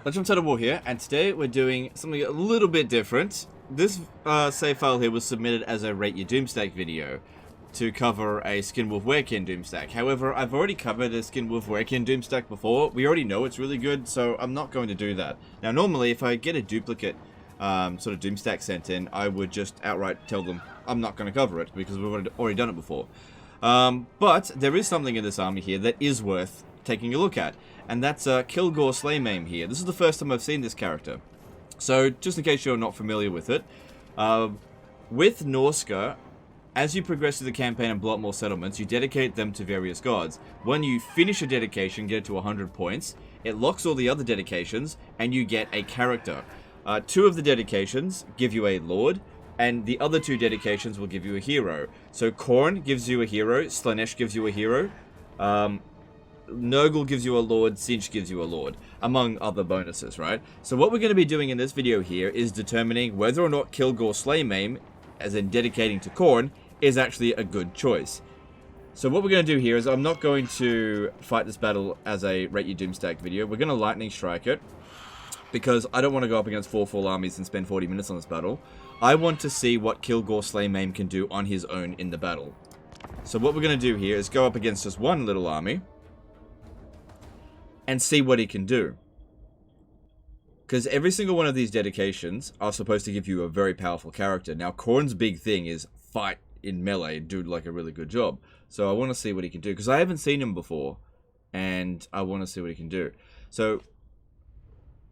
Legend of War here, and today we're doing something a little bit different. This save file here was submitted as a Rate Your Doomstack video to cover a Skinwolf Werekin Doomstack. However, I've already covered a Skinwolf Werekin Doomstack before. We already know it's really good, so I'm not going to do that. Now, normally, if I get a duplicate sort of Doomstack sent in, I would just outright tell them I'm not going to cover it, because we've already done it before. But there is something in this army here that is worth taking a look at, and that's Killgore Slaymaim here. This is the first time I've seen this character, so just in case you're not familiar with it, with Norscan, as you progress through the campaign and blow up more settlements, you dedicate them to various gods. When you finish a dedication, get it to 100 points, it locks all the other dedications, and you get a character. 2 of the dedications give you a lord, and the other 2 dedications will give you a hero. So Khorne gives you a hero, Slaanesh gives you a hero, Nurgle gives you a lord, Sinch gives you a lord, among other bonuses, right? So what we're going to be doing in this video here is determining whether or not Killgore Slaymaim, as in dedicating to Khorne, is actually a good choice. So what we're going to do here is I'm not going to fight this battle as a Rate Your Doomstack video. We're going to lightning strike it, because I don't want to go up against 4 full armies and spend 40 minutes on this battle. I want to see what Killgore Slaymaim can do on his own in the battle. So what we're going to do here is go up against just one little army and see what he can do. Because every single one of these dedications are supposed to give you a very powerful character. Now, Khorne's big thing is fight in melee and do like a really good job. So I want to see what he can do, because I haven't seen him before, and I want to see what he can do. So,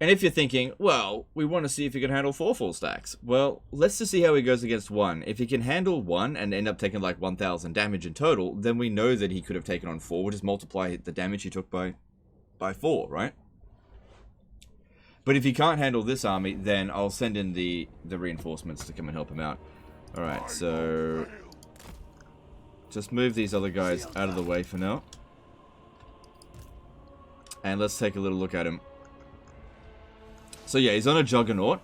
and if you're thinking, well, we want to see if he can handle 4 full stacks. Well, let's just see how he goes against 1. If he can handle 1 and end up taking like 1,000 damage in total, then we know that he could have taken on 4. We'll just multiply the damage he took by 4, right? But if he can't handle this army, then I'll send in the reinforcements to come and help him out. Alright, so just move these other guys out of the way for now. And let's take a little look at him. So yeah, he's on a Juggernaut.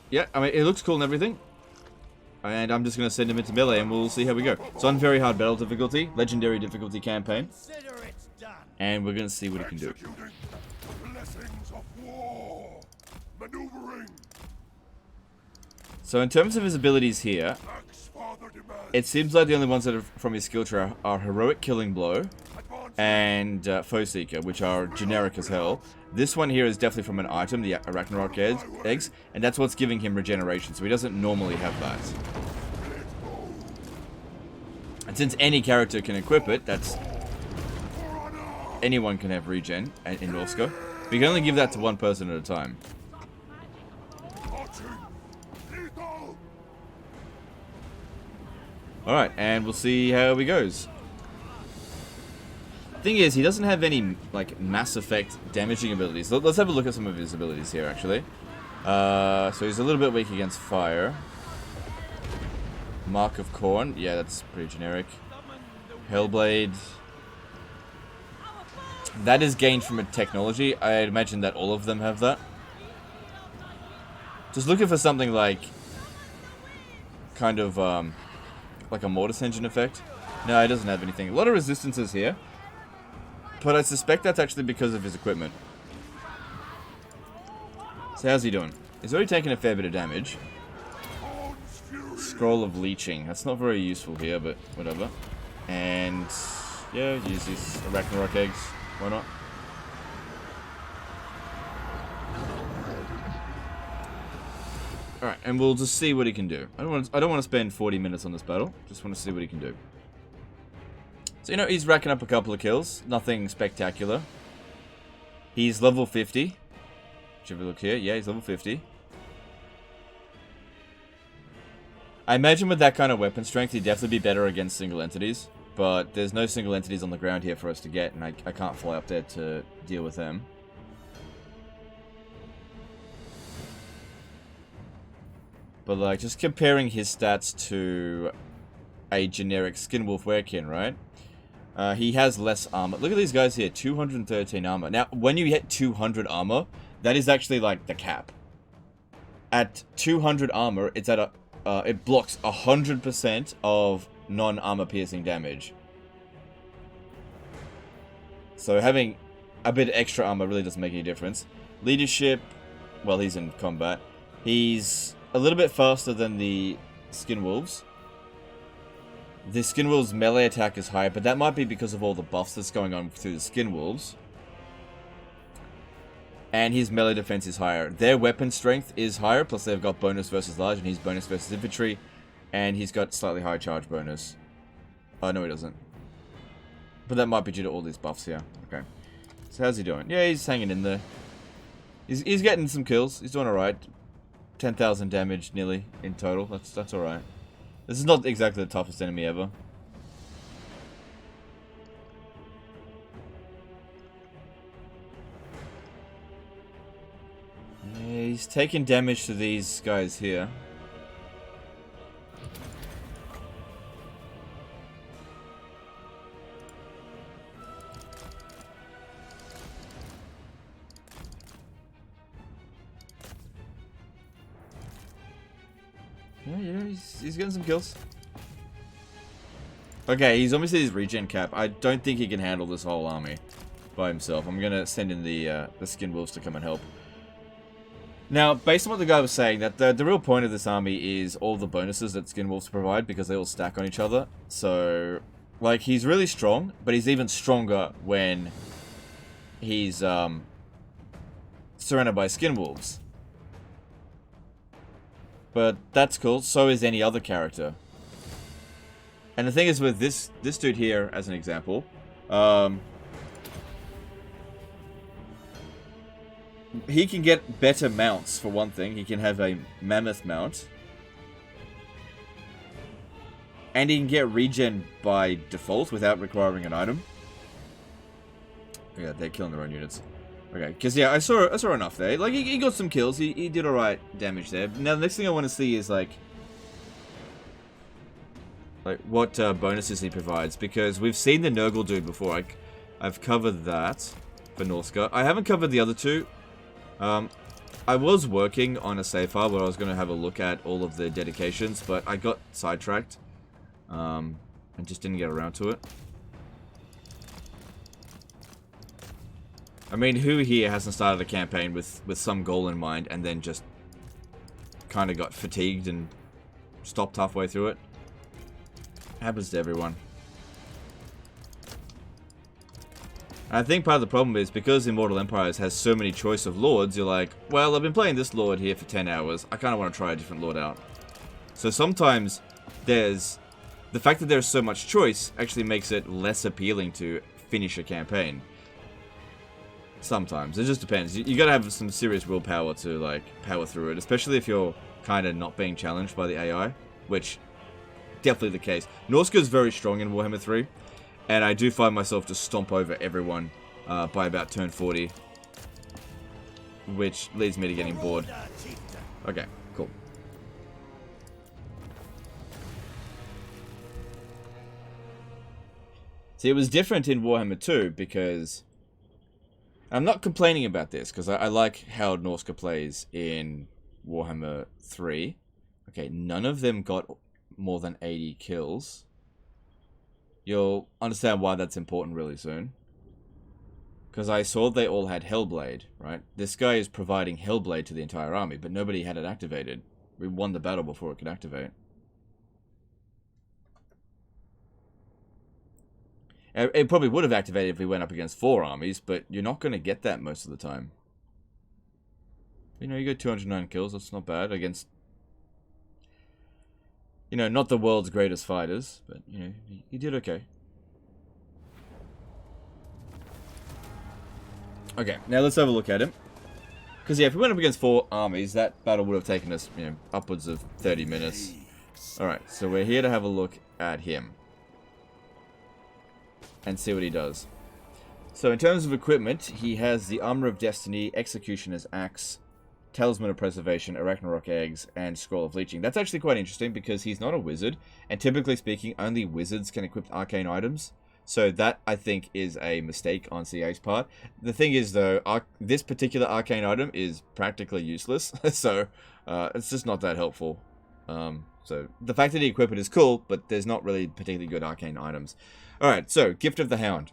Yeah, I mean, it looks cool and everything. And I'm just going to send him into melee and we'll see how we go. It's on very hard battle difficulty, legendary difficulty campaign. And we're going to see what he can do. So in terms of his abilities here, it seems like the only ones that are from his skill tree are Heroic Killing Blow and Foe Seeker, which are generic as hell. This one here is definitely from an item, the Arachnarok eggs, and that's what's giving him regeneration, so he doesn't normally have that. And since any character can equip it, that's... anyone can have regen in Norscan, but you can only give that to one person at a time. Alright, and we'll see how he goes. Thing is, he doesn't have any, like, Mass Effect damaging abilities. Let's have a look at some of his abilities here, actually. So he's a little bit weak against fire. Mark of Khorne. Yeah, that's pretty generic. Hellblade. That is gained from a technology. I'd imagine that all of them have that. Just looking for something like... kind of, like a Mortis Engine effect. No, it doesn't have anything. A lot of resistances here. But I suspect that's actually because of his equipment. So how's he doing? He's already taken a fair bit of damage. Scroll of Leeching. That's not very useful here, but whatever. And yeah, use these Arachnarok eggs. Why not? Alright, and we'll just see what he can do. I don't want to spend 40 minutes on this battle. Just want to see what he can do. So, you know, he's racking up a couple of kills. Nothing spectacular. He's level 50. Should we look here? Yeah, he's level 50. I imagine with that kind of weapon strength, he'd definitely be better against single entities. But there's no single entities on the ground here for us to get, and I can't fly up there to deal with them. But, like, just comparing his stats to a generic Skinwolf Werekin, right? He has less armor. Look at these guys here, 213 armor. Now, when you hit 200 armor, that is actually, like, the cap. At 200 armor, it's at a... it blocks 100% of non-armor piercing damage. So having a bit of extra armor really doesn't make any difference. Leadership, well, he's in combat. He's a little bit faster than the Skin Wolves. The Skin Wolves' melee attack is higher, but that might be because of all the buffs that's going on through the Skin Wolves. And his melee defense is higher. Their weapon strength is higher, plus they've got bonus versus large, and he's bonus versus infantry. And he's got slightly higher charge bonus. Oh, no, he doesn't. But that might be due to all these buffs here. Okay. So how's he doing? Yeah, he's hanging in there. He's getting some kills. He's doing alright. 10,000 damage, nearly, in total. That's alright. This is not exactly the toughest enemy ever. Yeah, he's taking damage to these guys here. Yeah, he's getting some kills. Okay, he's almost at his regen cap. I don't think he can handle this whole army by himself. I'm gonna send in the Skin Wolves to come and help. Now, based on what the guy was saying, that the real point of this army is all the bonuses that Skin Wolves provide because they all stack on each other. So, like, he's really strong, but he's even stronger when he's surrounded by Skin Wolves. But that's cool. So is any other character. And the thing is with this dude here, as an example, he can get better mounts, for one thing. He can have a mammoth mount. And he can get regen by default without requiring an item. Yeah, they're killing their own units. Okay, because yeah, I saw enough there. Like, he got some kills. He did alright damage there. Now, the next thing I want to see is, like what bonuses he provides. Because we've seen the Nurgle dude before. I've covered that for Norscan. I haven't covered the other two. I was working on a save file where I was going to have a look at all of the dedications, but I got sidetracked. And just didn't get around to it. I mean, who here hasn't started a campaign with some goal in mind and then just kind of got fatigued and stopped halfway through it? Happens to everyone. I think part of the problem is because Immortal Empires has so many choice of lords, you're like, well, I've been playing this lord here for 10 hours. I kind of want to try a different lord out. So sometimes the fact that there's so much choice actually makes it less appealing to finish a campaign. Sometimes. It just depends. You gotta have some serious willpower to, like, power through it. Especially if you're kind of not being challenged by the AI. Which, definitely the case. Norscan's very strong in Warhammer 3. And I do find myself to stomp over everyone by about turn 40. Which leads me to getting bored. Okay, cool. See, it was different in Warhammer 2 because I'm not complaining about this, because I like how Norscan plays in Warhammer 3. Okay, none of them got more than 80 kills. You'll understand why that's important really soon. Because I saw they all had Hellblade, right? This guy is providing Hellblade to the entire army, but nobody had it activated. We won the battle before it could activate. It probably would have activated if we went up against 4 armies, but you're not going to get that most of the time. You know, you got 209 kills, that's not bad against, you know, not the world's greatest fighters, but, you know, you did okay. Okay, now let's have a look at him. Because, yeah, if we went up against 4 armies, that battle would have taken us, you know, upwards of 30 minutes. Alright, so we're here to have a look at him. And see what he does. So in terms of equipment, he has the Armor of Destiny, Executioner's Axe, Talisman of Preservation, Arachnarok Eggs, and Scroll of Leeching. That's actually quite interesting because he's not a wizard, and typically speaking, only wizards can equip arcane items. So that, I think, is a mistake on CA's part. The thing is, though, this particular arcane item is practically useless, so it's just not that helpful. So the fact that he equipped it is cool, but there's not really particularly good arcane items. Alright, so, Gift of the Hound.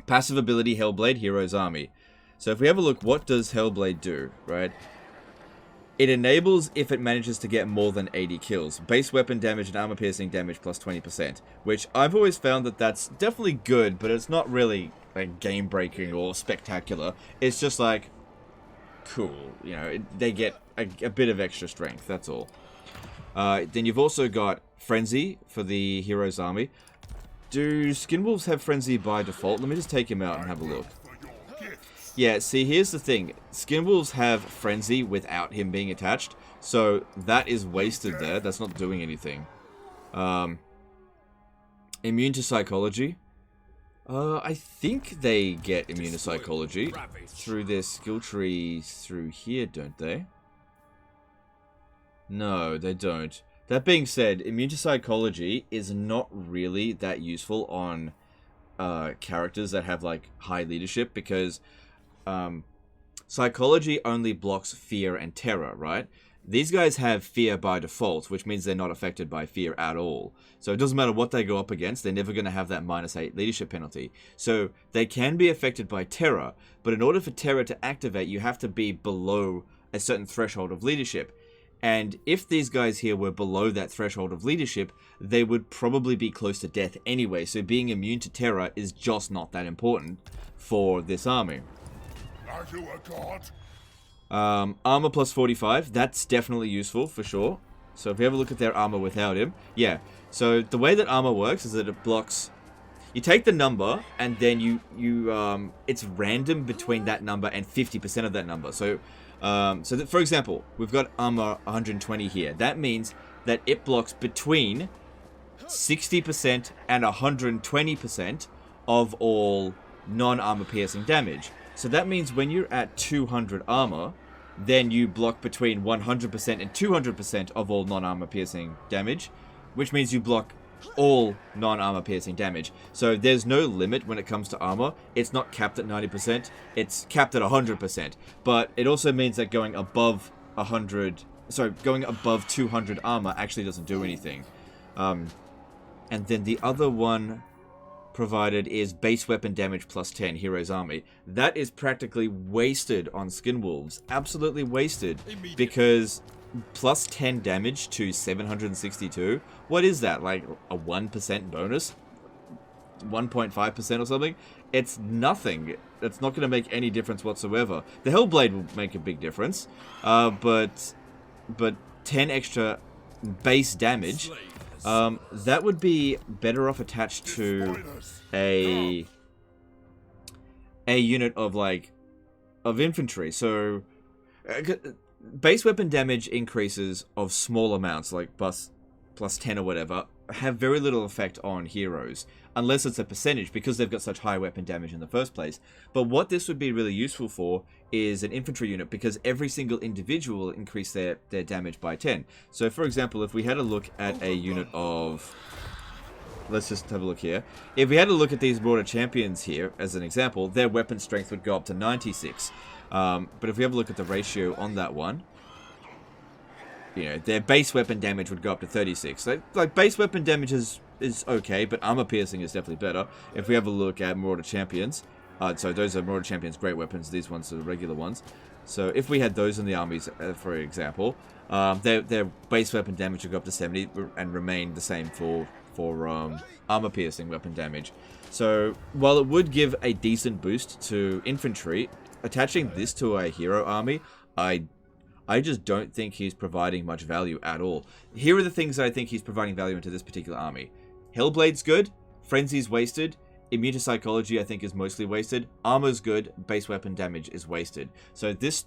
Passive ability, Hellblade, Hero's Army. So if we have a look, what does Hellblade do, right? It enables if it manages to get more than 80 kills. Base weapon damage and armor piercing damage plus 20%. Which I've always found that that's definitely good, but it's not really like game breaking or spectacular. It's just like, cool. You know, they get a bit of extra strength, that's all. Then you've also got Frenzy for the Hero's Army. Do Skinwolves have Frenzy by default? Let me just take him out and have a look. Yeah, see, here's the thing. Skinwolves have Frenzy without him being attached, so that is wasted there. That's not doing anything. Immune to Psychology. I think they get immune to Psychology through their skill tree through here, don't they? No, they don't. That being said, immune to Psychology is not really that useful on characters that have, like, high leadership, because Psychology only blocks fear and terror, right? These guys have fear by default, which means they're not affected by fear at all. So it doesn't matter what they go up against, they're never going to have that -8 leadership penalty. So they can be affected by terror, but in order for terror to activate, you have to be below a certain threshold of leadership. And if these guys here were below that threshold of leadership, they would probably be close to death anyway. So being immune to terror is just not that important for this army. Are you a god? Armor plus 45, that's definitely useful for sure. So if we have a look at their armor without him, yeah. So the way that armor works is that it blocks. You take the number and then it's random between that number and 50% of that number. So for example, we've got armor 120 here. That means that it blocks between 60% and 120% of all non-armor piercing damage. So that means when you're at 200 armor, then you block between 100% and 200% of all non-armor piercing damage, which means you block all non-armor piercing damage. So there's no limit when it comes to armor. It's not capped at 90%, it's capped at 100%. But it also means that going above 200 armor actually doesn't do anything. And then the other one provided is base weapon damage plus 10, Hero's Army. That is practically wasted on Skinwolves. Absolutely wasted. Because plus 10 damage to 762, what is that? Like a 1% bonus? 1.5% or something? It's nothing. It's not going to make any difference whatsoever. The Hellblade will make a big difference. But 10 extra base damage, that would be better off attached to a unit of infantry. So base weapon damage increases of small amounts, like plus 10 or whatever, have very little effect on heroes, unless it's a percentage, because they've got such high weapon damage in the first place. But what this would be really useful for is an infantry unit, because every single individual will increase their damage by 10. So for example, if we had a look at a unit of... Let's just have a look here. If we had a look at these Border Champions here, as an example, their weapon strength would go up to 96. But if we have a look at the ratio on that one, you know, their base weapon damage would go up to 36. Like base weapon damage is okay, but armor piercing is definitely better. If we have a look at Marauder Champions, so those are Marauder Champions' great weapons, these ones are the regular ones. So if we had those in the armies, for example, their base weapon damage would go up to 70 and remain the same for armor piercing weapon damage. So while it would give a decent boost to infantry, attaching this to a hero army, I just don't think he's providing much value at all. Here are the things I think he's providing value into this particular army. Hellblade's good, Frenzy's wasted, Immune to Psychology I think is mostly wasted, Armor's good, base weapon damage is wasted. So this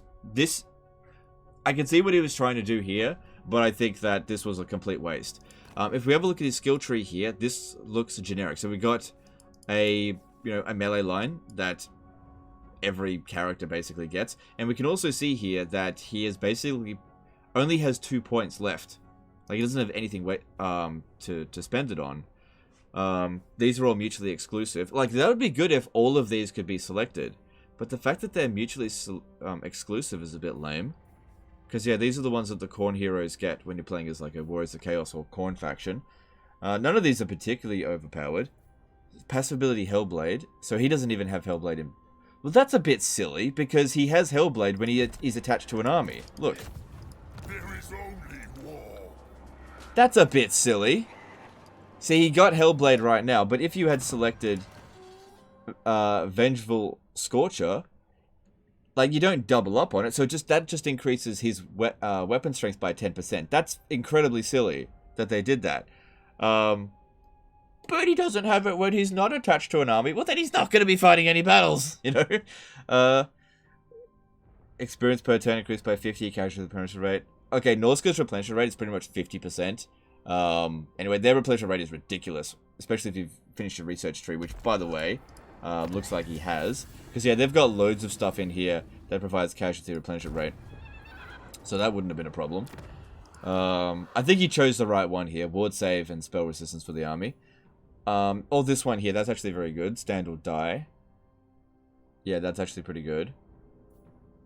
I can see what he was trying to do here, but I think that this was a complete waste. If we have a look at his skill tree here, this looks generic. So we got a melee line that every character basically gets, and we can also see here that he is basically only has 2 points left. Like, he doesn't have anything to spend it on. These are all mutually exclusive. Like, that would be good if all of these could be selected, but the fact that they're mutually exclusive is a bit lame. Because yeah, these are the ones that the Khorne heroes get when you're playing as like a Warriors of Chaos or Khorne faction. None of these are particularly overpowered. passive ability Hellblade, so he doesn't even have Hellblade in... Well, that's a bit silly, because he has Hellblade when he is attached to an army. Look. There is only war. That's a bit silly. See, he got Hellblade right now, but if you had selected Vengeful Scorcher, like, you don't double up on it, so that just increases his weapon strength by 10%. That's incredibly silly that they did that. But he doesn't have it when he's not attached to an army. Well, then he's not going to be fighting any battles, you know? Experience per turn increased by 50, casualty replenishment rate. Okay, Norscan's replenishment rate is pretty much 50%. Anyway, their replenishment rate is ridiculous, especially if you've finished your research tree, which, by the way, looks like he has. Because, yeah, they've got loads of stuff in here that provides casualty replenishment rate. So that wouldn't have been a problem. I think he chose the right one here. Ward save and spell resistance for the army. Oh, this one here, that's actually very good. Stand or die. Yeah, that's actually pretty good.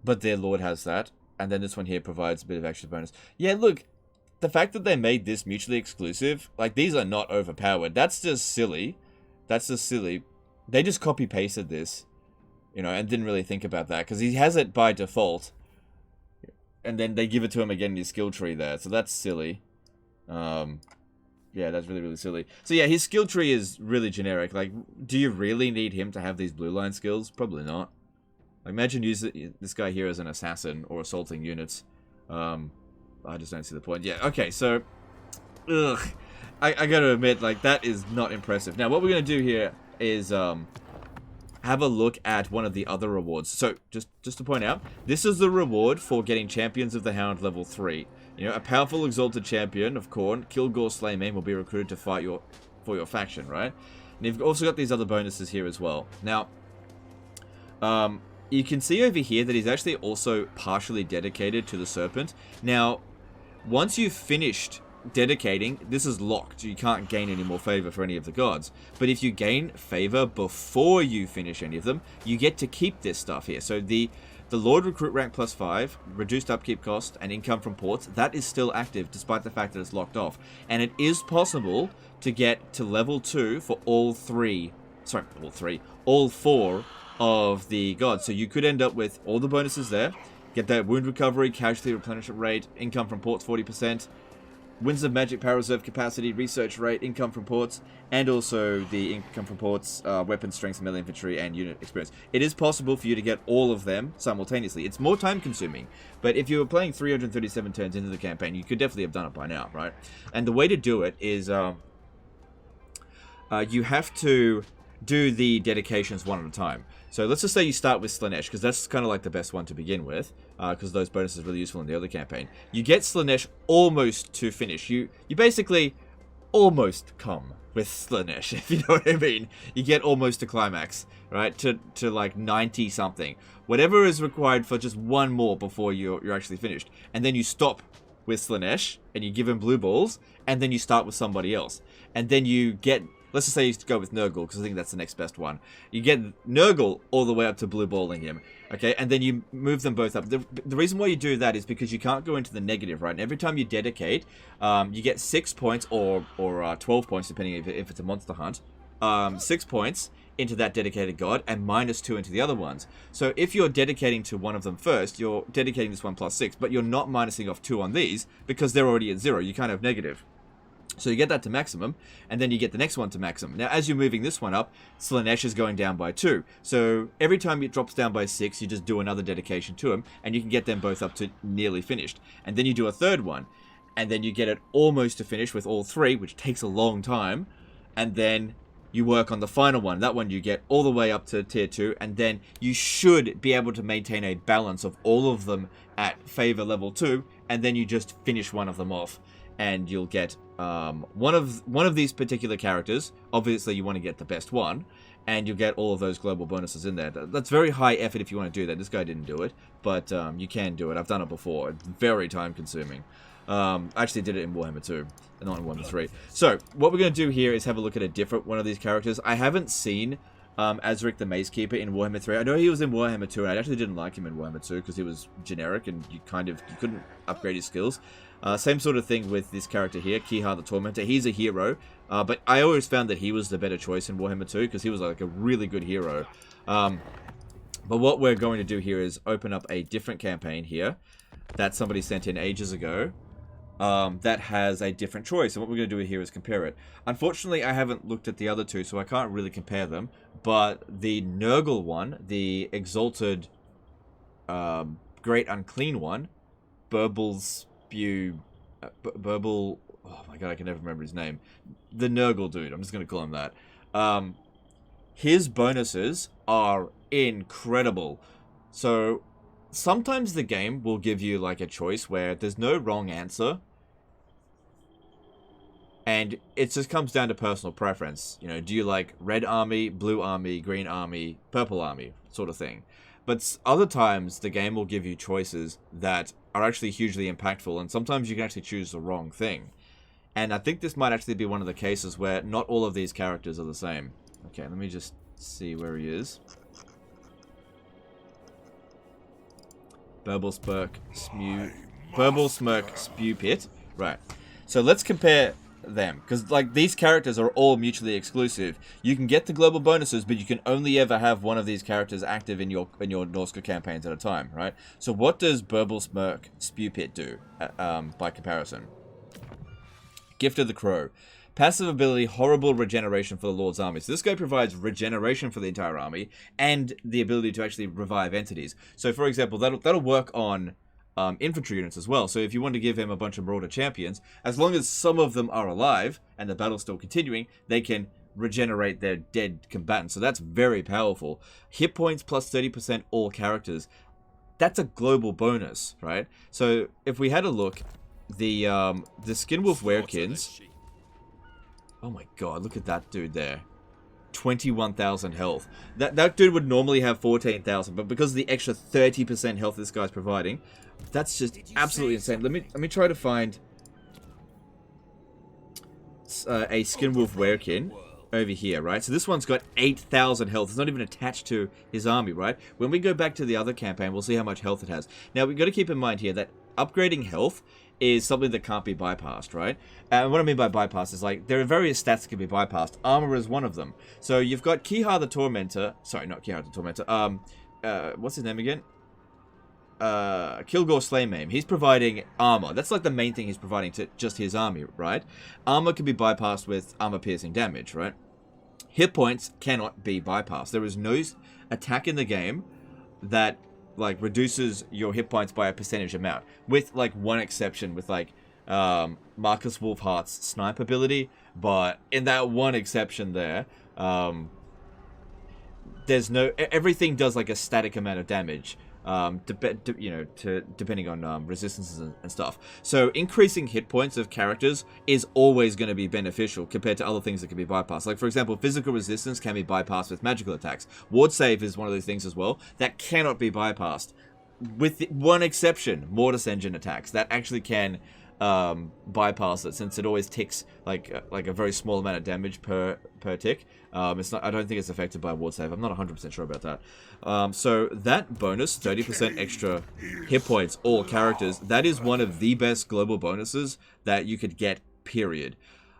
But their lord has that. And then this one here provides a bit of extra bonus. Yeah, look, the fact that they made this mutually exclusive, like, these are not overpowered. That's just silly. That's just silly. They just copy-pasted this, you know, and didn't really think about that. Because he has it by default. And then they give it to him again in his skill tree there. So that's silly. Yeah, that's really, really silly. So yeah, his skill tree is really generic. Like, do you really need him to have these blue line skills? Probably not. Like, imagine using this guy here as an assassin or assaulting units. I just don't see the point. Yeah, okay, so... Ugh. I gotta admit, like, that is not impressive. Now, what we're gonna do here is, have a look at one of the other rewards. So, just to point out, this is the reward for getting Champions of the Hound level 3. You know, a powerful exalted champion of Khorne, Killgore Slaymaim, will be recruited to fight for your faction, right? And you've also got these other bonuses here as well. Now, you can see over here that he's actually also partially dedicated to the Serpent. Now, once you've finished dedicating, this is locked. You can't gain any more favor for any of the gods. But if you gain favor before you finish any of them, you get to keep this stuff here. So the Lord Recruit rank +5, reduced upkeep cost, and income from ports, that is still active despite the fact that it's locked off. And it is possible to get to level 2 for all four of the gods. So you could end up with all the bonuses there, get that wound recovery, casualty replenishment rate, income from ports 40%, Winds of Magic Power Reserve Capacity, Research Rate, Income from Ports, and also the Income from Ports, Weapon Strength, Melee Infantry, and Unit Experience. It is possible for you to get all of them simultaneously. It's more time consuming, but if you were playing 337 turns into the campaign, you could definitely have done it by now, right? And the way to do it is, you have to do the dedications one at a time. So let's just say you start with Slaanesh, because that's kind of like the best one to begin with, because those bonuses are really useful in the other campaign. You get Slaanesh almost to finish. You basically almost come with Slaanesh, if you know what I mean. You get almost to climax, right? To like 90 something. Whatever is required for just one more before you're actually finished. And then you stop with Slaanesh, and you give him blue balls, and then you start with somebody else. And then you get... Let's just say you go with Nurgle, because I think that's the next best one. You get Nurgle all the way up to blue balling him, okay? And then you move them both up. The reason why you do that is because you can't go into the negative, right? And every time you dedicate, you get 6 points or 12 points, depending if it's a monster hunt. 6 points into that dedicated god, and -2 into the other ones. So if you're dedicating to one of them first, you're dedicating this one +6, but you're not minusing off 2 on these, because they're already at 0. You can't have negative. So you get that to maximum, and then you get the next one to maximum. Now, as you're moving this one up, Slaanesh is going down by 2. So every time it drops down by 6, you just do another dedication to him, and you can get them both up to nearly finished. And then you do a third one, and then you get it almost to finish with all 3, which takes a long time. And then you work on the final one. That one you get all the way up to tier 2, and then you should be able to maintain a balance of all of them at favor level 2, and then you just finish one of them off. And you'll get one of these particular characters. Obviously, you want to get the best one, and you'll get all of those global bonuses in there. That's very high effort if you want to do that. This guy didn't do it, but you can do it. I've done it before. It's very time-consuming. I actually did it in Warhammer 2, and not in Warhammer 3. So, what we're going to do here is have a look at a different one of these characters. I haven't seen Azric the Mazekeeper in Warhammer 3. I know he was in Warhammer 2, and I actually didn't like him in Warhammer 2 because he was generic, and you couldn't upgrade his skills. Same sort of thing with this character here, Kihar the Tormentor. He's a hero, but I always found that he was the better choice in Warhammer 2 because he was like a really good hero. But what we're going to do here is open up a different campaign here that somebody sent in ages ago that has a different choice. And what we're going to do here is compare it. Unfortunately, I haven't looked at the other two, so I can't really compare them. But the Nurgle one, the Exalted Great Unclean one, Burble... Oh my god, I can never remember his name. The Nurgle dude, I'm just going to call him that. His bonuses are incredible. So sometimes the game will give you like a choice where there's no wrong answer. And it just comes down to personal preference. You know, do you like red army, blue army, green army, purple army, sort of thing. But other times the game will give you choices that are actually hugely impactful, and sometimes you can actually choose the wrong thing. And I think this might actually be one of the cases where not all of these characters are the same. Okay, let me just see where he is. Burble Smirk Spew Pit. Right. So let's compare them, because like these characters are all mutually exclusive. You can get the global bonuses, but you can only ever have one of these characters active in your Norscan campaigns at a time, right? So what does Burble Smirk Spew Pit do by comparison? Gift of the Crow. Passive ability, horrible regeneration for the Lord's army. So this guy provides regeneration for the entire army and the ability to actually revive entities. So for example, that'll work on infantry units as well. So if you want to give him a bunch of Marauder champions, as long as some of them are alive and the battle's still continuing, they can regenerate their dead combatants. So that's very powerful. Hit points plus 30% all characters. That's a global bonus, right? So if we had a look, the Skinwolf Werekins. Oh my god, look at that dude there. 21,000 health. That dude would normally have 14,000, but because of the extra 30% health this guy's providing, that's just absolutely insane. Let me try to find a Skinwolf Werekin over here, right? So this one's got 8,000 health. It's not even attached to his army, right? When we go back to the other campaign, we'll see how much health it has. Now, we've got to keep in mind here that upgrading health is something that can't be bypassed, right? And what I mean by bypass is like there are various stats that can be bypassed. Armor is one of them. So you've got Kihar the Tormentor. Sorry, not Kihar the Tormentor. What's his name again? Kilgore Slaymaim. He's providing armor. That's like the main thing he's providing to just his army, right? Armor can be bypassed with armor-piercing damage, right? Hit points cannot be bypassed. There is no attack in the game that like reduces your hit points by a percentage amount, with like one exception, with like Marcus Wolfheart's snipe ability. But in that one exception there, there's no, everything does like a static amount of damage, depending on resistances and stuff. So increasing hit points of characters is always going to be beneficial compared to other things that can be bypassed. Like for example, physical resistance can be bypassed with magical attacks. Ward save is one of those things as well that cannot be bypassed, with one exception: Mortis engine attacks that actually can bypass it, since it always ticks like a very small amount of damage per tick. It's not. I don't think it's affected by ward save. I'm not 100% sure about that. So that bonus, 30% extra hit points, all characters. That is one of the best global bonuses that you could get. Period.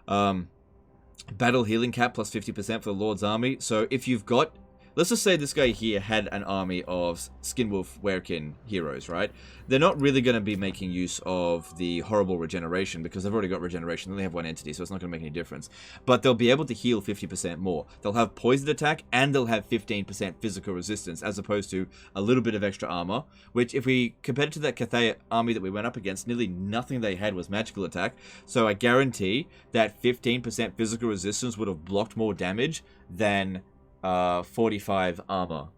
Battle healing cap plus 50% for the Lord's army. So if you've got, let's just say this guy here had an army of Skinwolf Werekin heroes, right? They're not really going to be making use of the horrible regeneration because they've already got regeneration. They only have one entity, so it's not going to make any difference. But they'll be able to heal 50% more. They'll have poison attack, and they'll have 15% physical resistance, as opposed to a little bit of extra armor, which if we compare it to that Cathay army that we went up against, nearly nothing they had was magical attack. So I guarantee that 15% physical resistance would have blocked more damage than 45 armor,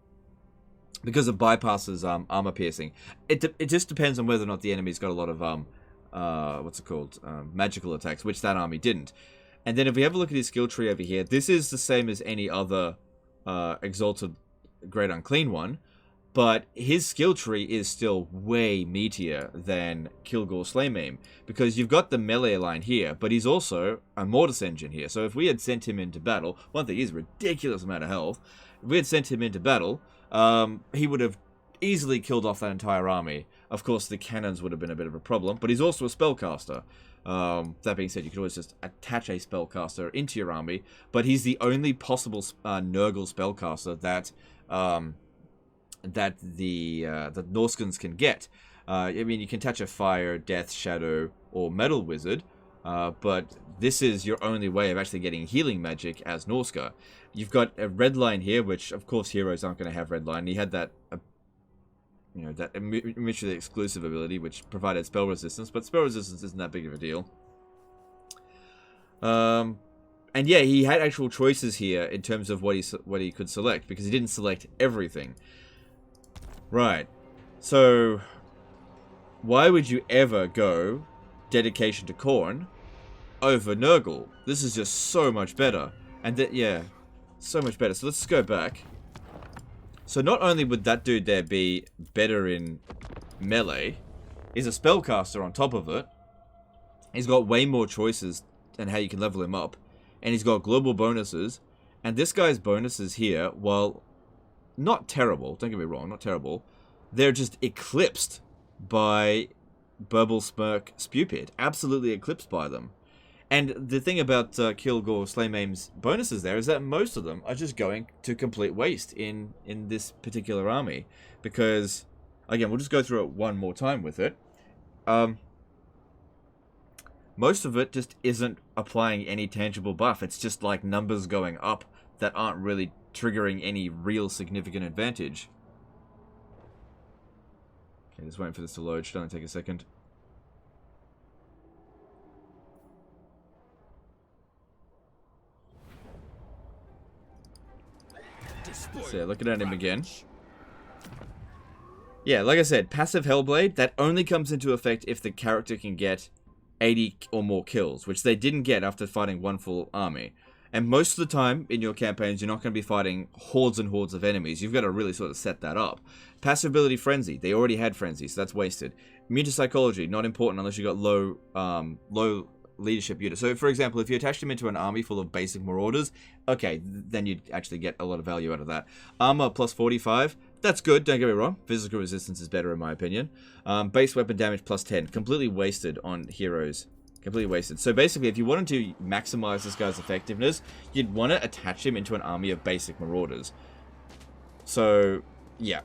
because it bypasses armor piercing. It just depends on whether or not the enemy's got a lot of magical attacks, which that army didn't. And then if we have a look at his skill tree over here, this is the same as any other Exalted Great Unclean one, but his skill tree is still way meatier than Kilgore Slaymaim, because you've got the melee line here, but he's also a Mortis engine here. So if we had sent him into battle, one thing is ridiculous amount of health. If we had sent him into battle, he would have easily killed off that entire army. Of course, the cannons would have been a bit of a problem, but he's also a spellcaster. That being said, you could always just attach a spellcaster into your army, but he's the only possible Nurgle spellcaster that the Norscans can get. I mean, you can attach a fire, death, shadow, or metal wizard, but this is your only way of actually getting healing magic as Norsca. You've got a red line here, which of course heroes aren't going to have red line. He had that, that mutually exclusive ability, which provided spell resistance, but spell resistance isn't that big of a deal. And yeah, he had actual choices here in terms of what he could select, because he didn't select everything. Right. So, why would you ever go dedication to Khorne over Nurgle? This is just so much better. And yeah, so much better. So let's go back. So not only would that dude there be better in melee, he's a spellcaster on top of it. He's got way more choices and how you can level him up. And he's got global bonuses. And this guy's bonuses here, while not terrible, don't get me wrong, not terrible, they're just eclipsed by Burble Smirk Spewpit. Absolutely eclipsed by them. And the thing about Kilgore Slaymaim's bonuses there is that most of them are just going to complete waste in this particular army. Because, again, we'll just go through it one more time with it. Most of it just isn't applying any tangible buff. It's just like numbers going up that aren't really triggering any real significant advantage. Okay, just waiting for this to load. Should only take a second. So yeah, looking at him again. Yeah, like I said, passive Hellblade, that only comes into effect if the character can get 80 or more kills, which they didn't get after fighting one full army. And most of the time in your campaigns, you're not going to be fighting hordes and hordes of enemies. You've got to really sort of set that up. Passive ability Frenzy, they already had Frenzy, so that's wasted. Immune to Psychology, not important unless you've got low leadership unit. So, for example, if you attached him into an army full of basic marauders, okay, then you'd actually get a lot of value out of that. Armor plus 45, that's good, don't get me wrong. Physical resistance is better in my opinion. Base weapon damage plus 10, completely wasted on heroes. Completely wasted. So basically, if you wanted to maximize this guy's effectiveness, you'd want to attach him into an army of basic marauders. So, yeah.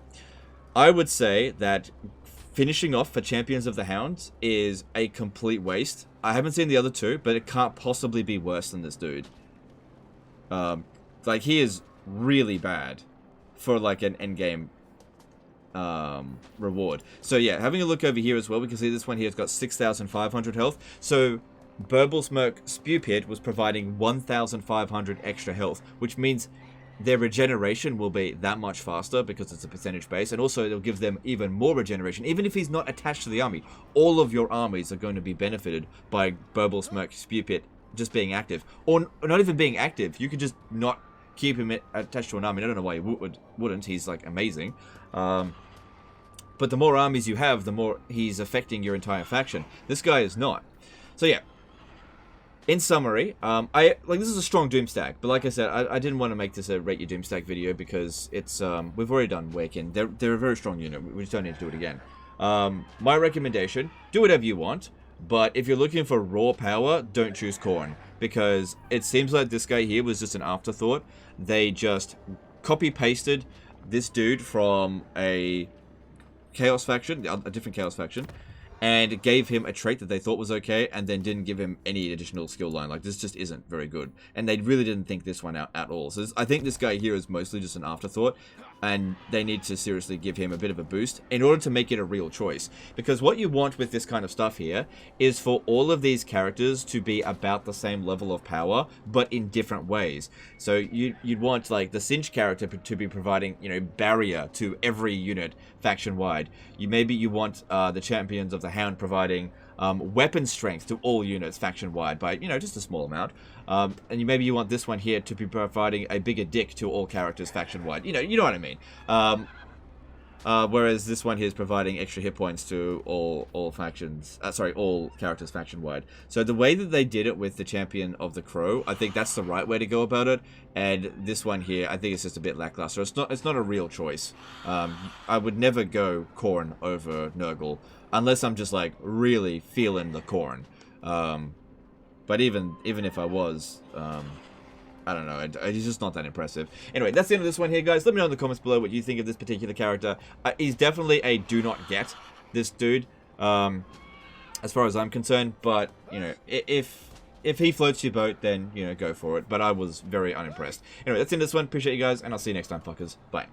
I would say that finishing off for Champions of the Hounds is a complete waste. I haven't seen the other two, but it can't possibly be worse than this dude. Like, he is really bad for, like, an endgame reward. So, yeah, having a look over here as well, we can see this one here has got 6,500 health. So, Burble Smirk Spewpit was providing 1,500 extra health, which means their regeneration will be that much faster because it's a percentage base, and also it'll give them even more regeneration. Even if he's not attached to the army, all of your armies are going to be benefited by Burble Smirk Spewpit just being active. Or not even being active, you could just not keep him attached to an army. I don't know why you wouldn't, he's like amazing. But the more armies you have, the more he's affecting your entire faction. This guy is not. So yeah. In summary, this is a strong Doomstack, but like I said, I didn't want to make this a rate your Doomstack video because it's we've already done Waken. They're a very strong unit. We just don't need to do it again. My recommendation: do whatever you want, but if you're looking for raw power, don't choose Khorne, because it seems like this guy here was just an afterthought. They just copy pasted this dude from a Chaos faction, a different Chaos faction, and gave him a trait that they thought was okay, and then didn't give him any additional skill line. Like, this just isn't very good. And they really didn't think this one out at all. So I think this guy here is mostly just an afterthought, and they need to seriously give him a bit of a boost in order to make it a real choice. Because what you want with this kind of stuff here is for all of these characters to be about the same level of power, but in different ways. So you'd want, like, the Cinch character to be providing, barrier to every unit faction-wide. Maybe you want the Champions of the Hound providing weapon strength to all units faction-wide by, just a small amount. And maybe you want this one here to be providing a bigger dick to all characters faction-wide. You know what I mean. Whereas this one here is providing extra hit points to all factions. All characters faction-wide. So the way that they did it with the Champion of the Crow, I think that's the right way to go about it. And this one here, I think it's just a bit lackluster. It's not a real choice. I would never go Khorne over Nurgle unless I'm just like really feeling the Khorne. But even if I was, I don't know, he's just not that impressive. Anyway, that's the end of this one here, guys. Let me know in the comments below what you think of this particular character. He's definitely a do not get, this dude, as far as I'm concerned. But, you know, if he floats your boat, then, you know, go for it. But I was very unimpressed. Anyway, that's the end of this one. Appreciate you guys, and I'll see you next time, fuckers. Bye.